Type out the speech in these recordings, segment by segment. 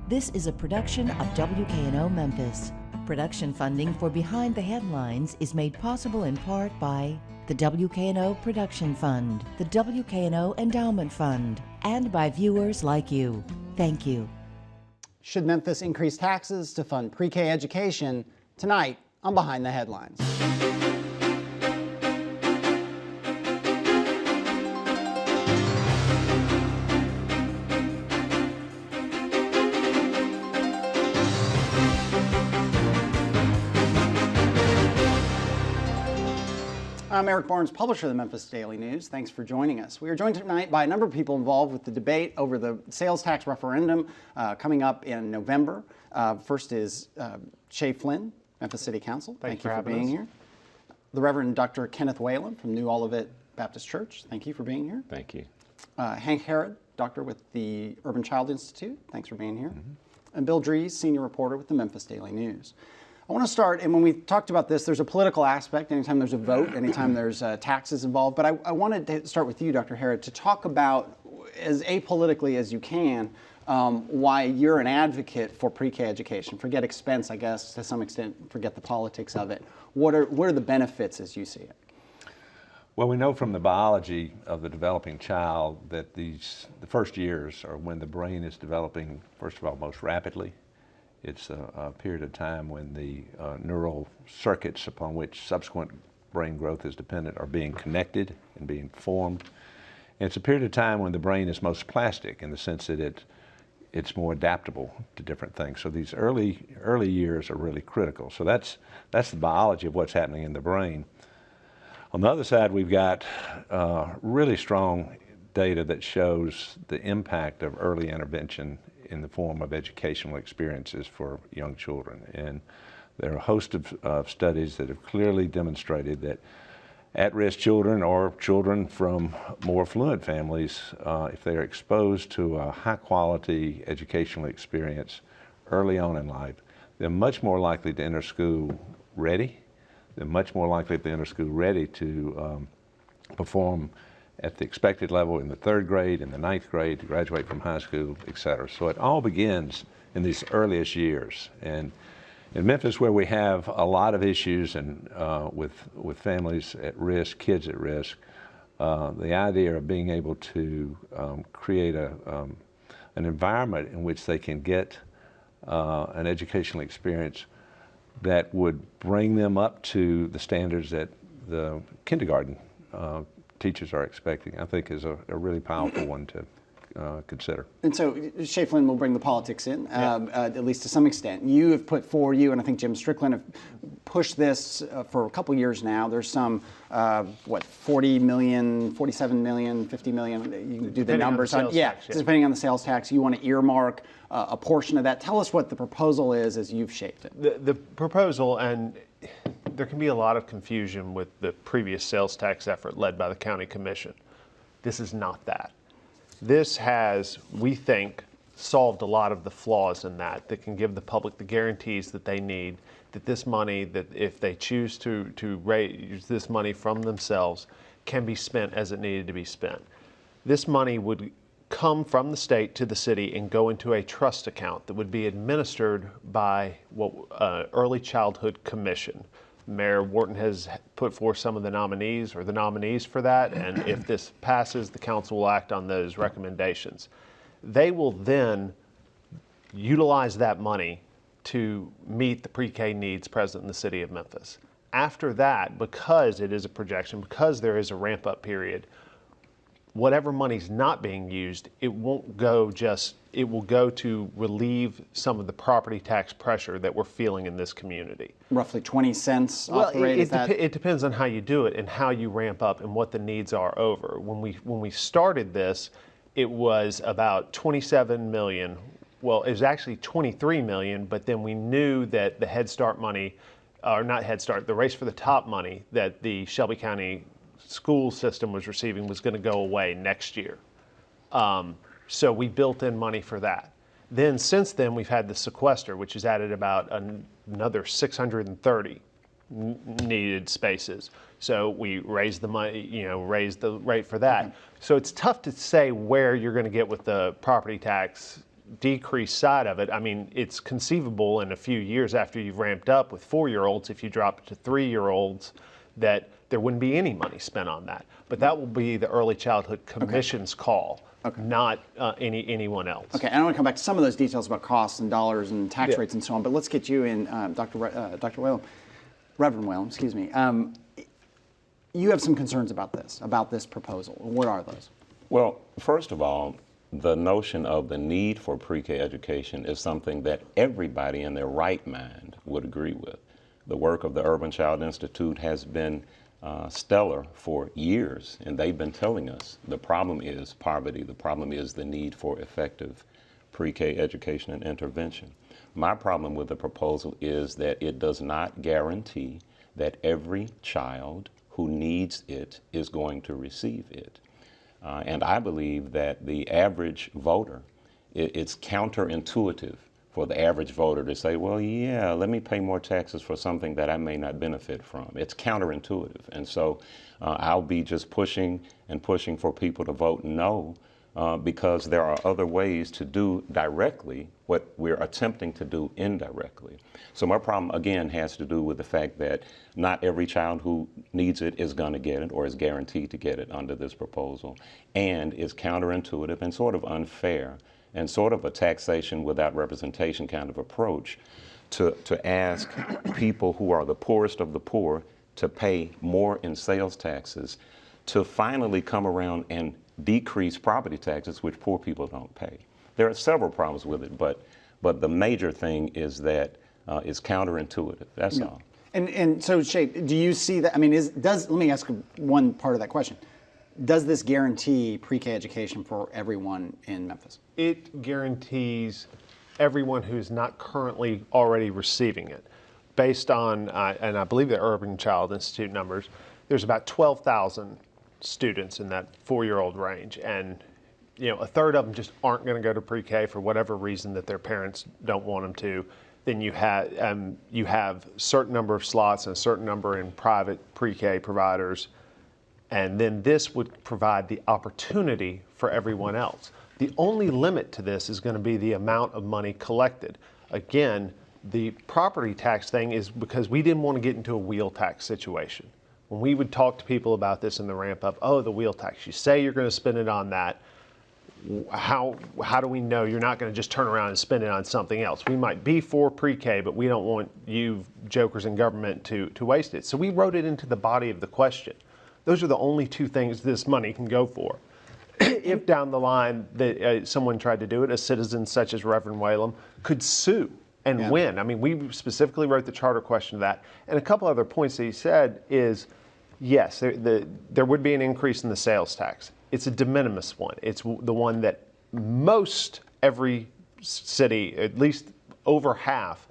This is a production of WKNO Memphis. Production funding for Behind the Headlines is made possible in part by the WKNO Production Fund, the WKNO Endowment Fund, and by viewers like you. Thank you. Should Memphis increase taxes to fund pre-K education? Tonight on Behind the Headlines. I'm Eric Barnes, publisher of the Memphis Daily News. Thanks for joining us. We are joined tonight by a number of people involved with the debate over the sales tax referendum coming up in November. First is Shay Flynn, Memphis City Council. Thank you for being here. The Reverend Dr. Kenneth Whalen from New Olivet Baptist Church. Thank you for being here. Thank you. Hank Herod, doctor with the Urban Child Institute. Thanks for being here. And Bill Dries, senior reporter with the Memphis Daily News. I want to start, and when we talked about this, there's a political aspect anytime there's a vote, anytime there's taxes involved, but I wanted to start with you, Dr. Herod, to talk about, as apolitically as you can, why you're an advocate for pre-K education. Forget expense, I guess, to some extent, forget the politics of it. What are the benefits as you see it? Well, we know from the biology of the developing child that the first years are when the brain is developing, first of all, most rapidly. It's a period of time when the neural circuits upon which subsequent brain growth is dependent are being connected and being formed. And it's a period of time when the brain is most plastic in the sense that it's more adaptable to different things. So these early years are really critical. So that's the biology of what's happening in the brain. On the other side, we've got really strong data that shows the impact of early intervention in the form of educational experiences for young children. And there are a host of studies that have clearly demonstrated that at-risk children or children from more affluent families, if they are exposed to a high-quality educational experience early on in life, they're much more likely to enter school ready. They're much more likely to enter school ready to perform at the expected level in the 3rd grade, in the 9th grade, to graduate from high school, et cetera. So it all begins in these earliest years. And in Memphis, where we have a lot of issues and with families at risk, kids at risk, the idea of being able to create an environment in which they can get an educational experience that would bring them up to the standards that the kindergarten teachers are expecting, I think is a really powerful one to consider. And so Shay Flynn will bring the politics in, at least to some extent. You have put forward, and I think Jim Strickland have pushed this for a couple years now. There's some, 40 million, 47 million, 50 million, you can do the numbers on. Depending on the sales tax, you want to earmark a portion of that. Tell us what the proposal is as you've shaped it. The proposal, and there can be a lot of confusion with the previous sales tax effort led by the county commission. This is not that. This has, we think, solved a lot of the flaws in that can give the public the guarantees that they need, that this money, that if they choose to raise this money from themselves, can be spent as it needed to be spent. This money would come from the state to the city and go into a trust account that would be administered by Early Childhood Commission. Mayor Wharton has put forth some of the nominees for that, and if this passes, the council will act on those recommendations. They will then utilize that money to meet the pre-K needs present in the city of Memphis. After that, because it is a projection, because there is a ramp-up period, whatever money's not being used, it will go to relieve some of the property tax pressure that we're feeling in this community. Roughly 20 cents off the rate, it depends on how you do it and how you ramp up and what the needs are over. When we started this, it was about 27 million. Well, it was actually 23 million, but then we knew that the Head Start money, or not Head Start, the Race for the Top money that the Shelby County school system was receiving was going to go away next year. So we built in money for that. Then since then, we've had the sequester, which has added about another 630 needed spaces. So we raised the money, raised the rate for that. So it's tough to say where you're going to get with the property tax decrease side of it, I mean, it's conceivable in a few years after you've ramped up with 4-year-olds, if you drop it to 3-year-olds, that there wouldn't be any money spent on that. But that will be the Early Childhood Commission's call, not anyone else. Okay, and I want to come back to some of those details about costs and dollars and tax Yeah. rates and so on, but let's get you in, Dr. Whalum, Reverend Whalum, excuse me. You have some concerns about this proposal. What are those? Well, first of all, the notion of the need for pre-K education is something that everybody in their right mind would agree with. The work of the Urban Child Institute has been stellar for years, and they've been telling us the problem is poverty, the problem is the need for effective pre-K education and intervention. My problem with the proposal is that it does not guarantee that every child who needs it is going to receive it. And I believe that the average voter, it's counterintuitive for the average voter to say, well, yeah, let me pay more taxes for something that I may not benefit from. It's counterintuitive. And so I'll be just pushing and pushing for people to vote no, because there are other ways to do directly what we're attempting to do indirectly. So my problem, again, has to do with the fact that not every child who needs it is going to get it or is guaranteed to get it under this proposal, and is counterintuitive and sort of unfair and sort of a taxation without representation kind of approach to ask people who are the poorest of the poor to pay more in sales taxes to finally come around and decrease property taxes, which poor people don't pay. There are several problems with it, but the major thing is that it's counterintuitive. That's all. And so, Shay, do you see that? I mean, let me ask one part of that question. Does this guarantee pre-K education for everyone in Memphis? It guarantees everyone who's not currently already receiving it. Based on, and I believe the Urban Child Institute numbers, there's about 12,000 students in that 4-year-old range, and a third of them just aren't going to go to pre-K for whatever reason that their parents don't want them to. Then you have certain number of slots and a certain number in private pre-K providers, and then this would provide the opportunity for everyone else. The only limit to this is going to be the amount of money collected. Again, the property tax thing is because we didn't want to get into a wheel tax situation. When we would talk to people about this in the ramp up, the wheel tax, you say you're going to spend it on that. How do we know you're not going to just turn around and spend it on something else? We might be for pre-K, but we don't want you jokers in government to waste it. So we wrote it into the body of the question. Those are the only two things this money can go for. If down the line that someone tried to do it, a citizen such as Reverend Whalum could sue and win. I mean, we specifically wrote the charter question to that. And a couple other points that he said is, yes, there would be an increase in the sales tax. It's a de minimis one. It's the one that most every city, at least over half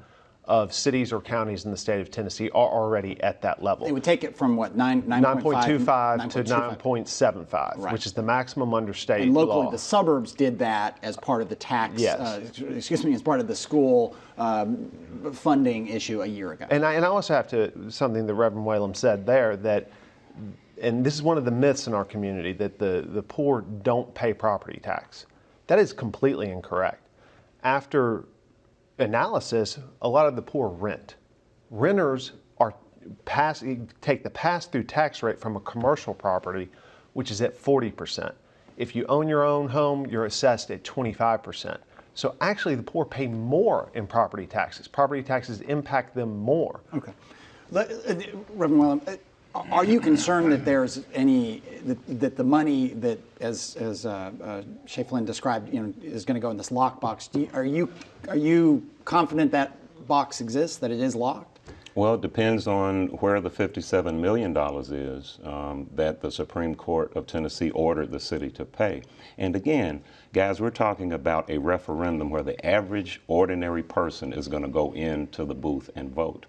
of cities or counties in the state of Tennessee, are already at that level. It would take it from what, 9.25 to 9.75, Right. which is the maximum under state And locally, law. the suburbs did that as part of the tax, as part of the school funding issue a year ago. And I also have to, something that Reverend Whalum said there, that, and this is one of the myths in our community, that the poor don't pay property tax. That is completely incorrect. After analysis, a lot of the poor rent. Renters take the pass-through tax rate from a commercial property, which is at 40%. If you own your own home, you're assessed at 25%. So actually the poor pay more in property taxes. Property taxes impact them more. Okay. Reverend Whalum, are you concerned that there's that the money that, as Shay Flynn described, is going to go in this lockbox? Are you confident that box exists, that it is locked? Well, it depends on where the $57 million is that the Supreme Court of Tennessee ordered the city to pay. And again, guys, we're talking about a referendum where the average ordinary person is going to go into the booth and vote.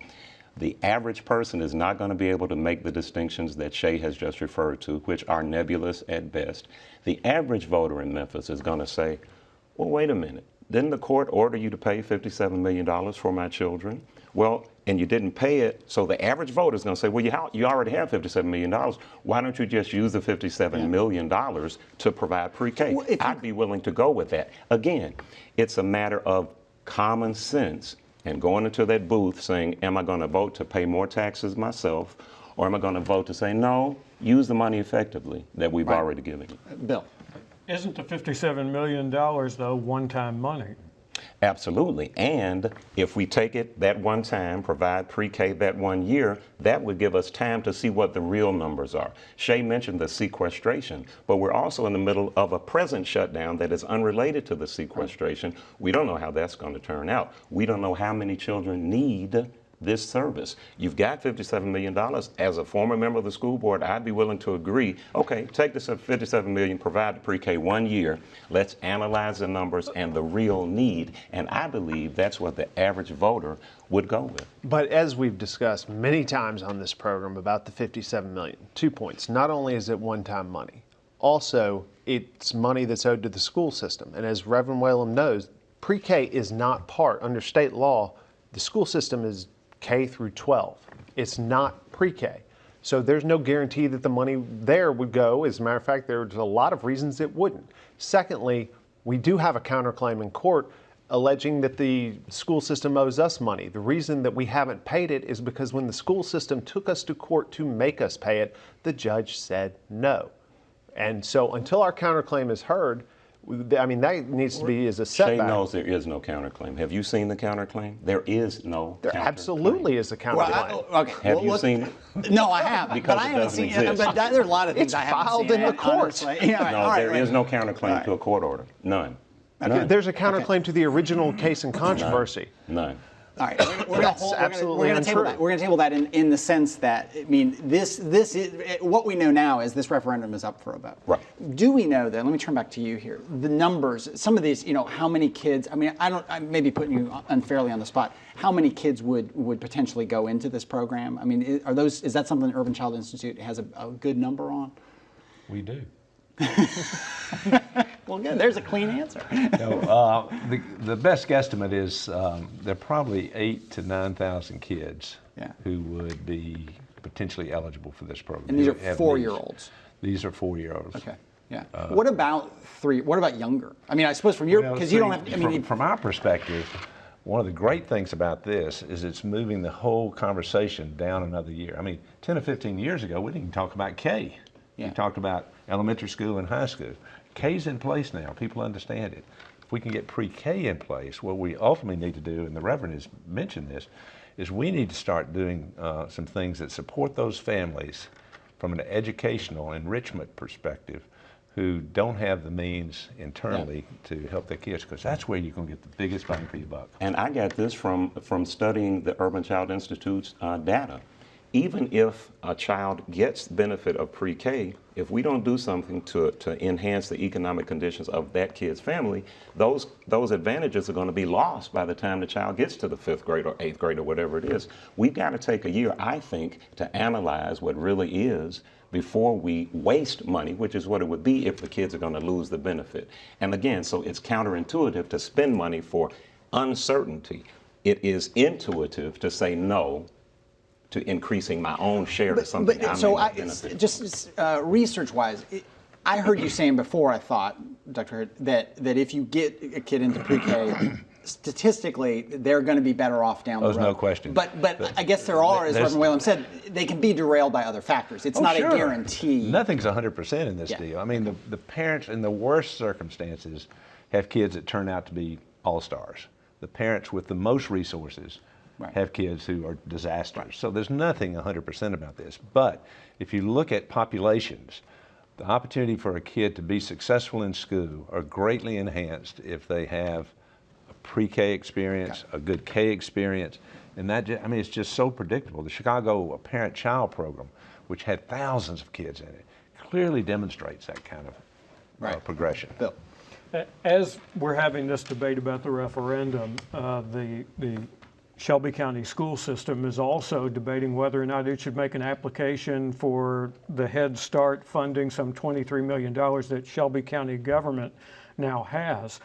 The average person is not going to be able to make the distinctions that Shay has just referred to, which are nebulous at best. The average voter in Memphis is going to say, well, wait a minute. didn't the court order you to pay $57 million for my children? Well, and you didn't pay it, so the average voter is going to say, well, you already have $57 million. Why don't you just use the $57 million to provide pre-K? Well, I'd be willing to go with that. Again, it's a matter of common sense and going into that booth saying, am I going to vote to pay more taxes myself, or am I going to vote to say, no, use the money effectively that we've already given you? Bill. Isn't the $57 million, though, one-time money? Absolutely. And if we take it that one time, provide pre-K that 1 year, that would give us time to see what the real numbers are. Shay mentioned the sequestration, but we're also in the middle of a present shutdown that is unrelated to the sequestration. We don't know how that's going to turn out. We don't know how many children need this service. You've got $57 million. As a former member of the school board, I'd be willing to agree, okay, take this $57 million, provide the pre-K 1 year, let's analyze the numbers and the real need, and I believe that's what the average voter would go with. But as we've discussed many times on this program about the $57 million, 2 points. Not only is it one-time money, also it's money that's owed to the school system. And as Reverend Whalum knows, pre-K is not part, under state law, the school system is K through 12. It's not pre-K. So there's no guarantee that the money there would go. As a matter of fact, there's a lot of reasons it wouldn't. Secondly, we do have a counterclaim in court alleging that the school system owes us money. The reason that we haven't paid it is because when the school system took us to court to make us pay it, the judge said no. And so until our counterclaim is heard, I mean, that needs to be as a Shay setback. knows there is no counterclaim. Have you seen the counterclaim? There is no There counterclaim. absolutely is a counterclaim. Have you seen it? No, I haven't. Because but I it haven't doesn't seen it. exist. But there's a lot of things It's I haven't filed seen. in the court. honestly. Yeah, No, all right, there is wait. no counterclaim to a court order. None. None. There's a counterclaim to the original case in controversy. None. All right, we're That's going absolutely to table untrue. that. We're going to table that in the sense that, I mean, this is what we know now is this referendum is up for a vote. Right. Do we know then? Let me turn back to you here. The numbers, some of these, how many kids? I mean, I may be putting you unfairly on the spot. How many kids would potentially go into this program? I mean, is that something the Urban Child Institute has a good number on? We do. Well, good. There's a clean answer. No, the best guesstimate is there are probably 8,000 to 9,000 kids who would be potentially eligible for this program. And these are Who have 4-year-olds. These are 4-year-olds. Okay. Yeah. What about What about younger? I mean, I suppose from your because you don't have. I mean, from our perspective, one of the great things about this is it's moving the whole conversation down another year. I mean, 10 or 15 years ago, we didn't even talk about K. Yeah. We talked about elementary school and high school. K's in place now. People understand it. If we can get pre-K in place, what we ultimately need to do, and the Reverend has mentioned this, is we need to start doing some things that support those families from an educational enrichment perspective who don't have the means internally to help their kids, because that's where you're going to get the biggest bang for your buck. And I got this from studying the Urban Child Institute's data. Even if a child gets benefit of pre-K, if we don't do something to enhance the economic conditions of that kid's family, those advantages are going to be lost by the time the child gets to the 5th grade or 8th grade or whatever it is. We've got to take a year, I think, to analyze what really is before we waste money, which is what it would be if the kids are going to lose the benefit. And again, so it's counterintuitive to spend money for uncertainty. It is intuitive to say no to increasing my own share of something I may not benefit. Just research-wise, I heard you saying before, I thought, Dr. Hurd, that if you get a kid into pre-K, statistically, they're going to be better off down the road. There's no question. But I guess there are, as Reverend Whalum said, they can be derailed by other factors. It's not sure. a guarantee. Nothing's 100% in this Yeah. deal. I mean, the parents in the worst circumstances have kids that turn out to be all-stars. The parents with the most resources have kids who are disasters. So there's nothing 100% about this. But if you look at populations, the opportunity for a kid to be successful in school are greatly enhanced if they have a pre-K experience, a good K experience, and that, I mean, it's just so predictable. The Chicago Parent-Child Program, which had thousands of kids in it, clearly demonstrates that kind of progression. Bill. As we're having this debate about the referendum, the Shelby County School System is also debating whether or not it should make an application for the Head Start funding, some $23 million that Shelby County government now has.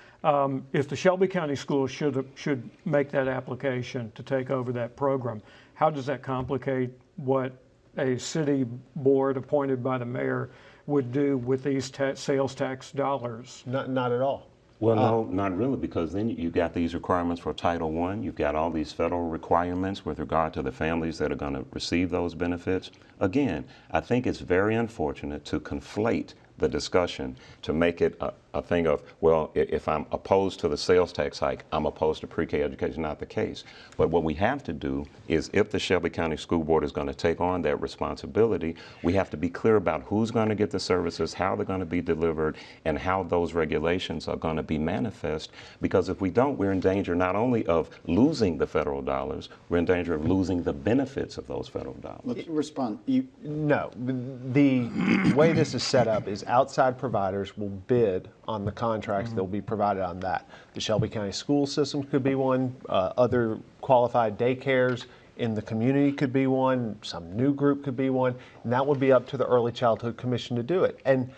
If the Shelby County Schools should make that application to take over that program, how does that complicate what a city board appointed by the mayor would do with these sales tax dollars? Not at all. Well, no, not really, because then you got these requirements for Title I. You've got all these federal requirements with regard to the families that are going to receive those benefits. Again, I think it's very unfortunate to conflate the discussion to make it a thing of, well, if I'm opposed to the sales tax hike, I'm opposed to pre-K education. Not the case. But what we have to do is, if the Shelby County School Board is going to take on that responsibility, we have to be clear about who's going to get the services, how they're going to be delivered, and how those regulations are going to be manifest. Because if we don't, we're in danger not only of losing the federal dollars, we're in danger of losing the benefits of those federal dollars. Let's respond. No, the way this is set up is outside providers will bid on the contracts that will be provided on that. The Shelby County School System could be one, other qualified daycares in the community could be one, some new group could be one, and that would be up to the Early Childhood Commission to do it. And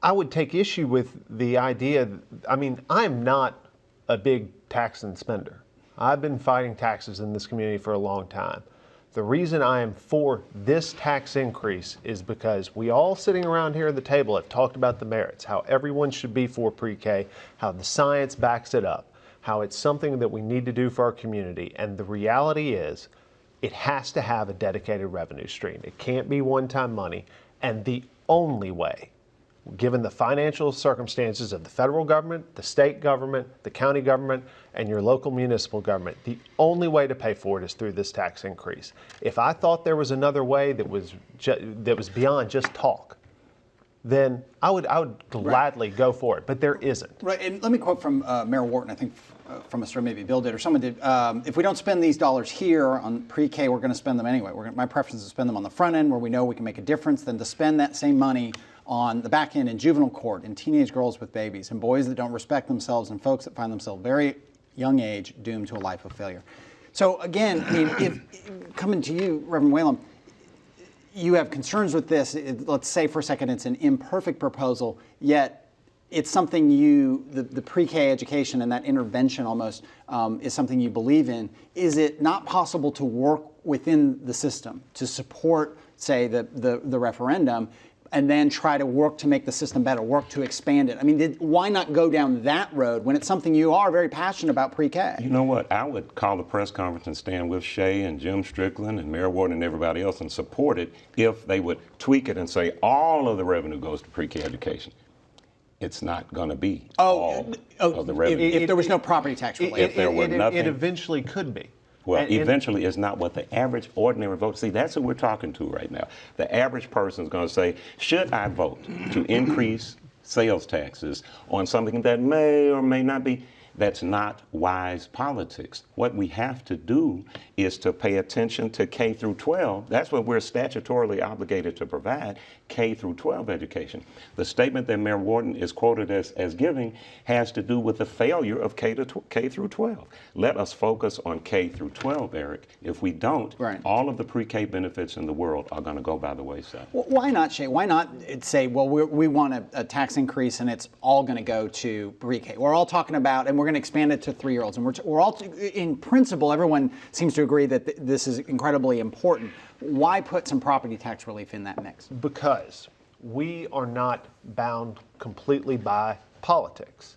I would take issue with the idea, I mean, I'm not a big tax and spender. I've been fighting taxes in this community for a long time. The reason I am for this tax increase is because we all sitting around here at the table have talked about the merits, how everyone should be for pre-K, how the science backs it up, how it's something that we need to do for our community. And the reality is it has to have a dedicated revenue stream. It can't be one-time money. And the only way, given the financial circumstances of the federal government, the state government, the county government, and your local municipal government, the only way to pay for it is through this tax increase. If I thought there was another way that was beyond just talk, then I would gladly go for it, but there isn't. Right, and let me quote from Mayor Wharton, I think from a story maybe Bill did or someone did. If we don't spend these dollars here on pre-K, we're going to spend them anyway. My preference is to spend them on the front end where we know we can make a difference than to spend that same money on the back end in juvenile court, and teenage girls with babies, and boys that don't respect themselves, and folks that find themselves very young age doomed to a life of failure. So again, I mean, if coming to you, Reverend Whalum, you have concerns with this. Let's say for a second it's an imperfect proposal, yet it's something the pre-K education and that intervention almost is something you believe in. Is it not possible to work within the system to support, say, the referendum, and then try to work to make the system better, work to expand it? I mean, why not go down that road when it's something you are very passionate about pre-K? You know what? I would call a press conference and stand with Shay and Jim Strickland and Mayor Wharton and everybody else and support it if they would tweak it and say all of the revenue goes to pre-K education. It's not going to be all of the revenue. If there was no property tax relief. If there were nothing. It eventually could be. Well, eventually it's not what the average ordinary voter. See, that's who we're talking to right now. The average person is going to say, should I vote to increase sales taxes on something that may or may not be? That's not wise politics. What we have to do is to pay attention to K through 12. That's what we're statutorily obligated to provide, K through 12 education. The statement that Mayor Wharton is quoted as giving has to do with the failure of K through 12. Let us focus on K through 12, Eric. If we don't, right, all of the pre-K benefits in the world are going to go by the wayside. Well, why not, Shay? Why not say, well, we want a tax increase and it's all going to go to pre-K? We're all talking about, and we're going to expand it to 3-year-olds. And we're all, in principle, everyone seems to agree that this is incredibly important. Why put some property tax relief in that mix? Because we are not bound completely by politics.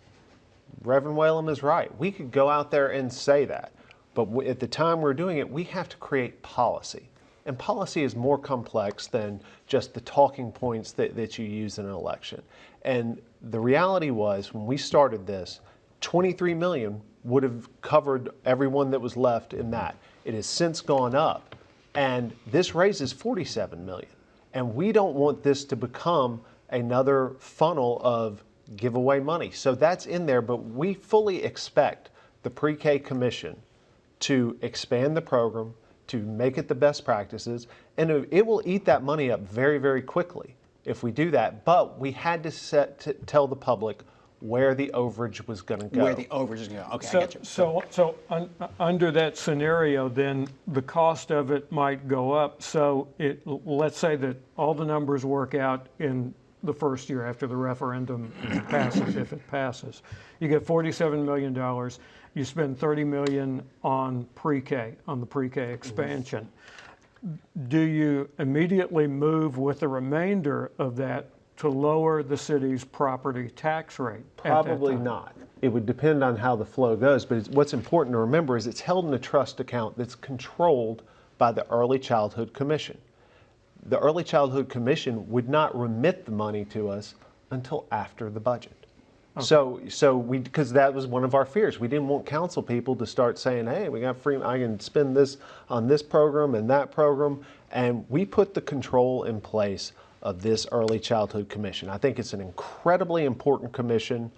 Reverend Whalum is right. We could go out there and say that. But at the time we're doing it, we have to create policy. And policy is more complex than just the talking points that you use in an election. And the reality was, when we started this, 23 million would have covered everyone that was left in that. It has since gone up, and this raises 47 million. And we don't want this to become another funnel of giveaway money. So that's in there, but we fully expect the Pre-K Commission to expand the program, to make it the best practices, and it will eat that money up very, very quickly if we do that. But we had to tell the public where the overage was going to go. Where the overage is going to go. Okay, I get you. So under that scenario, then the cost of it might go up. So let's say that all the numbers work out in the first year after the referendum passes, if it passes. You get $47 million. You spend $30 million on pre-K, on the pre-K expansion. Do you immediately move with the remainder of that to lower the city's property tax rate? at that Probably time? not. It would depend on how the flow goes, but what's important to remember is it's held in a trust account that's controlled by the Early Childhood Commission. The Early Childhood Commission would not remit the money to us until after the budget. So because that was one of our fears. We didn't want council people to start saying, hey, we got free, I can spend this on this program and that program. And we put the control in place of this Early Childhood Commission. I think it's an incredibly important commission,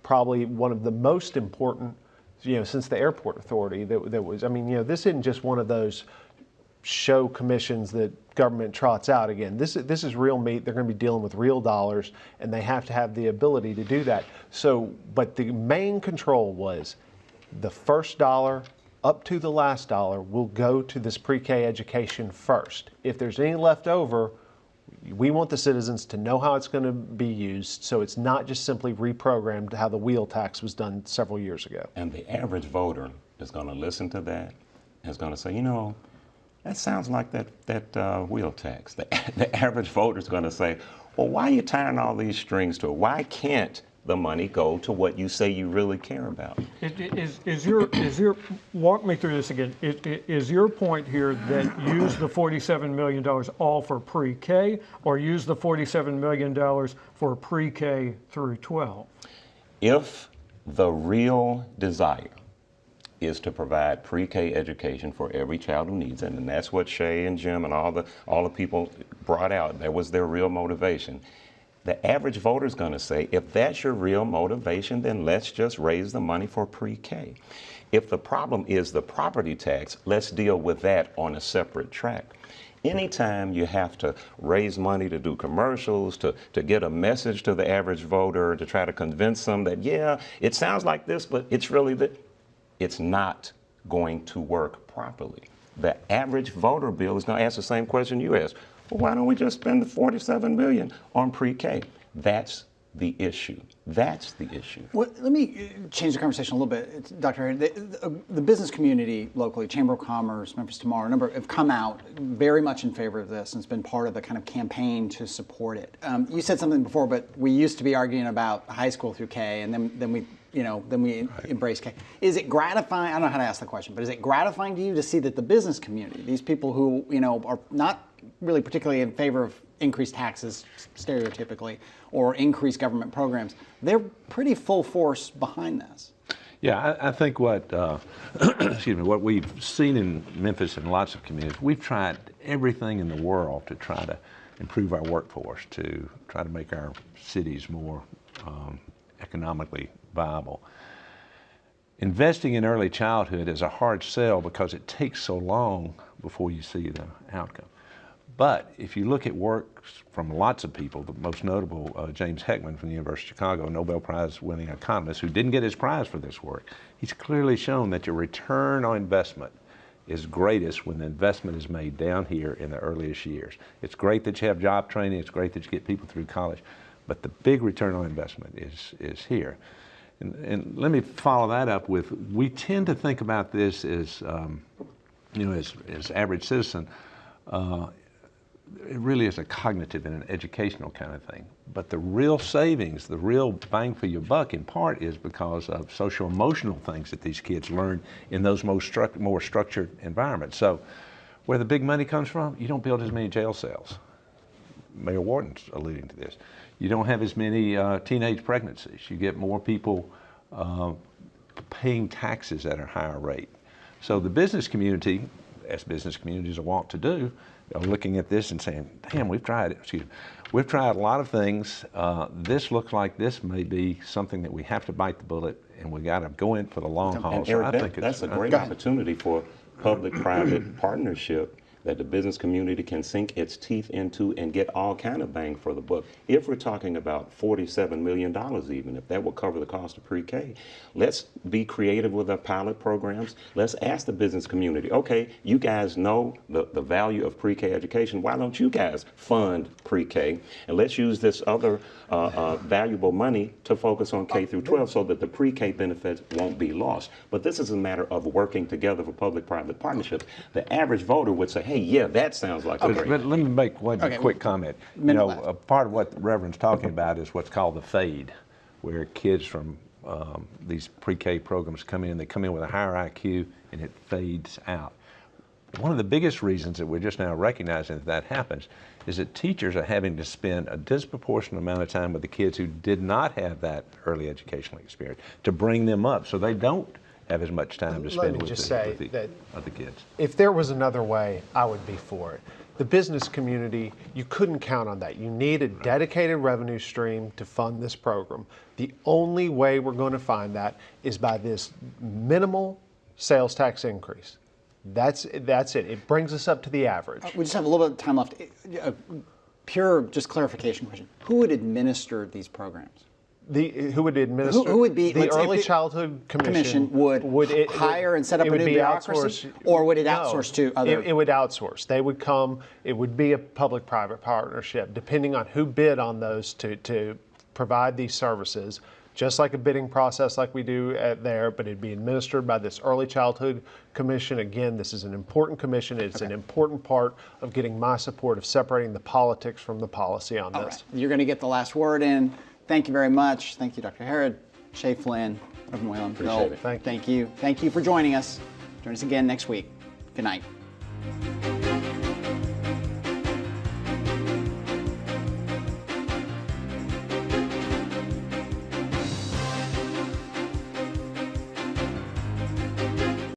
probably one of the most important, since the Airport Authority that was, this isn't just one of those show commissions that government trots out again. This is real meat. They're going to be dealing with real dollars, and they have to have the ability to do that. So, but the main control was the first dollar up to the last dollar will go to this pre-K education first. If there's any left over, we want the citizens to know how it's going to be used, so it's not just simply reprogrammed how the wheel tax was done several years ago. And the average voter is going to listen to that and is going to say, that sounds like that wheel tax. The average voter is going to say, well, why are you tying all these strings to it? Why can't the money go to what you say you really care about? Walk me through this again. Is your point here that use the $47 million all for pre-K, or use the $47 million for pre-K through 12? If the real desire is to provide pre-K education for every child who needs it, and that's what Shay and Jim and all the people brought out. That was their real motivation. The average voter is going to say, if that's your real motivation, then let's just raise the money for pre-K. If the problem is the property tax, let's deal with that on a separate track. Anytime you have to raise money to do commercials, to get a message to the average voter, to try to convince them that, yeah, it sounds like this, but it's really that, it's not going to work properly. The average voter, Bill, is going to ask the same question you asked. Well, why don't we just spend the $47 million on pre-K? That's the issue. That's the issue. Well, let me change the conversation a little bit, Dr. Harry. The business community locally, Chamber of Commerce, Memphis Tomorrow, a number have come out very much in favor of this, and it's been part of the kind of campaign to support it. You said something before, but we used to be arguing about high school through K, and then we embrace K. Is it gratifying? I don't know how to ask the question, but is it gratifying to you to see that the business community, these people who are not really particularly in favor of increased taxes, stereotypically, or increased government programs, they're pretty full force behind this? Yeah, I think what what we've seen in Memphis and lots of communities, we've tried everything in the world to try to improve our workforce, to try to make our cities more economically viable. Investing in early childhood is a hard sell because it takes so long before you see the outcome. But if you look at works from lots of people, the most notable, James Heckman from the University of Chicago, a Nobel Prize winning economist who didn't get his prize for this work, he's clearly shown that your return on investment is greatest when the investment is made down here in the earliest years. It's great that you have job training, it's great that you get people through college, but the big return on investment is here. And let me follow that up with, we tend to think about this as, as average citizen, it really is a cognitive and an educational kind of thing. But the real savings, the real bang for your buck in part is because of social emotional things that these kids learn in those more structured environments. So where the big money comes from, you don't build as many jail cells. Mayor Wharton's alluding to this. You don't have as many teenage pregnancies. You get more people paying taxes at a higher rate. So the business community, as business communities are wont to do, are looking at this and saying, damn, we've tried a lot of things. This looks like this may be something that we have to bite the bullet, and we got to go in for the long haul. And Eric, that's a great opportunity for public-private partnership that the business community can sink its teeth into and get all kind of bang for the buck. If we're talking about $47 million even, if that will cover the cost of pre-K, let's be creative with our pilot programs. Let's ask the business community, okay, you guys know the value of pre-K education. Why don't you guys fund pre-K? And let's use this other valuable money to focus on K through 12 so that the pre-K benefits won't be lost. But this is a matter of working together for public-private partnerships. The average voter would say, hey, yeah, that sounds like a great But let me make one Okay, quick comment. You minute know, left. a part of what the Reverend's talking about is what's called the fade, where kids from these pre-K programs come in, they come in with a higher IQ and it fades out. One of the biggest reasons that we're just now recognizing that happens is that teachers are having to spend a disproportionate amount of time with the kids who did not have that early educational experience to bring them up, so they don't have as much time to Let spend me with just the say that other kids. if there was another way, I would be for it. The business community, you couldn't count on that. You need a dedicated revenue stream to fund this program. The only way we're going to find that is by this minimal sales tax increase. That's it. It brings us up to the average. We just have a little bit of time left. Pure, just clarification question. Who would administer these programs? Who would administer? Who would be the let's say Early if Childhood Commission would hire and set up it a would new be bureaucracy, outsourced. or would it No, outsource to other? It would outsource. They would come. It would be a public-private partnership, depending on who bid on those to provide these services. Just like a bidding process like we do there, but it'd be administered by this Early Childhood Commission. Again, this is an important commission. It's an important part of getting my support of separating the politics from the policy on All this. right. You're going to get the last word in. Thank you very much. Thank you, Dr. Herod, Shay Flynn, Reverend Whalen. Appreciate it. Thank you. Thank you. Thank you for joining us. Join us again next week. Good night.